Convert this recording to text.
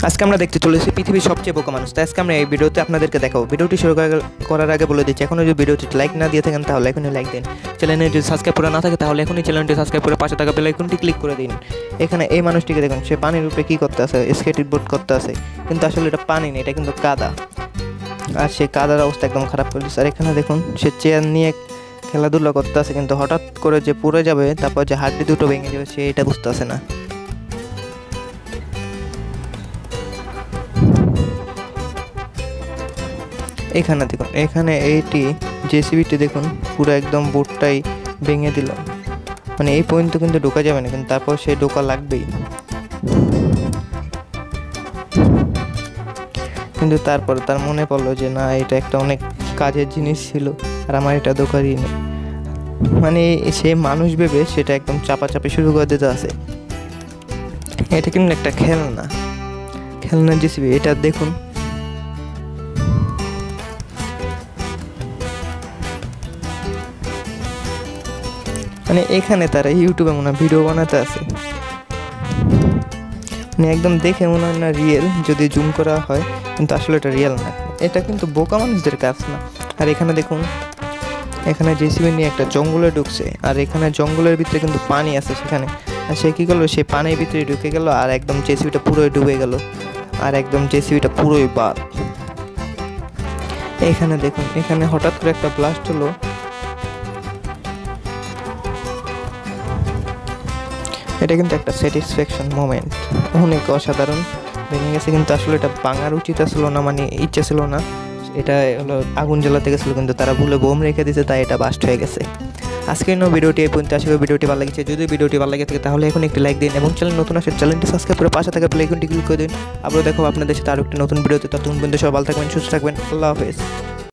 আজকে আমরা দেখতে চলেছি পৃথিবীর সবচেয়ে বোকা মানুষ। তাই আজকে আমরা এই ভিডিওতে আপনাদেরকে দেখাবো। ভিডিওটি শুরু করার আগে বলে দিচ্ছি, এখনও যদি ভিডিওটি লাইক না দিয়ে থাকেন তাহলে এখনই লাইক দিন। চ্যানেলে যদি সাবস্ক্রাইব করা না থাকে তাহলে এখনই চ্যানেলটি সাবস্ক্রাইব করে পাশে থাকা বেল আইকনটি ক্লিক করে দিন। এখানে এই মানুষটিকে দেখুন, সে পানির উপরে কী করতে আছে, স্কেটিং বোর্ড করতে আছে, কিন্তু আসলে এটা পানি নেই, এটা কিন্তু কাদা। আর সে কাদার অবস্থা একদম খারাপ করে দিচ্ছে। আর এখানে দেখুন সে চেয়ার নিয়ে খেলাধুলা করতে আছে, কিন্তু হঠাৎ করে যে পড়ে যাবে, তারপর যে হাড্ডি দুটো ভেঙে যাবে, সে এটা বুঝতে আসে না। এখানে দেখুন, এখানে এইটি জেসিবিটি দেখুন পুরো একদম বোর্ডটাই ভেঙে দিল, মানে এই পর্যন্ত কিন্তু ঢোকা যাবে না, কিন্তু তারপর সে ঢোকা লাগবেই। কিন্তু তারপর তার মনে পড়লো যে না, এটা একটা অনেক কাজের জিনিস ছিল আর আমার এটা দোকানই নেই, মানে সে মানুষ ভেবে সেটা একদম চাপাচাপি শুরু করে দিতে আছে। এটা কিন্তু একটা খেলনা জেসিবি। এটা দেখুন, মানে এখানে তারা ইউটিউবে মনে হয় ভিডিও বানাতে আছে, মানে একদম দেখে মনে হয় না রিয়েল, যদি জুম করা হয়, কিন্তু আসলে এটা রিয়েল না, এটা কিন্তু বোকা মানুষদের কাজ না। আর এখানে দেখুন, এখানে জেসিবি নিয়ে একটা জঙ্গলে ঢুকছে, আর এখানে জঙ্গলের ভিতরে কিন্তু পানি আছে সেখানে। আর সে কী করলো, সে পানির ভিতরে ঢুকে গেল, আর একদম জেসিবিটা পুরোই ডুবে গেল, আর একদম জেসিবিটা পুরোই বাদ। এখানে দেখুন, এখানে হঠাৎ করে একটা ব্লাস্ট হলো, এটা কিন্তু একটা স্যাটিসফ্যাকশন মোমেন্ট, অনেক অসাধারণ। ভেঙে গেছে, কিন্তু আসলে এটা ভাঙার উচিত ছিল না, মানে ইচ্ছে ছিল না। এটা হলো আগুন জ্বালাতে গেছিলো, কিন্তু তারা ভুলে বোম রেখে দিয়েছে, তাই এটা বাস্ট হয়ে গেছে। আজকের ভিডিওটি এই পর্যন্ত। আসলে ভিডিওটি ভালো লেগেছে, যদি ভিডিওটি ভালো লাগে থাকে তাহলে এখন একটি লাইক দিন, এবং চ্যানেল নতুন আসে চ্যানেলটি সাবস্ক্রাইব করে পাশে থাকা বেল আইকনটি ক্লিক করে দিন। আবারও দেখো আপনাদের সাথে আরও একটি নতুন ভিডিওতে। ততক্ষণ পর্যন্ত সবাই ভালো থাকবেন, সুস্থ থাকবেন। আল্লাহ হাফেজ।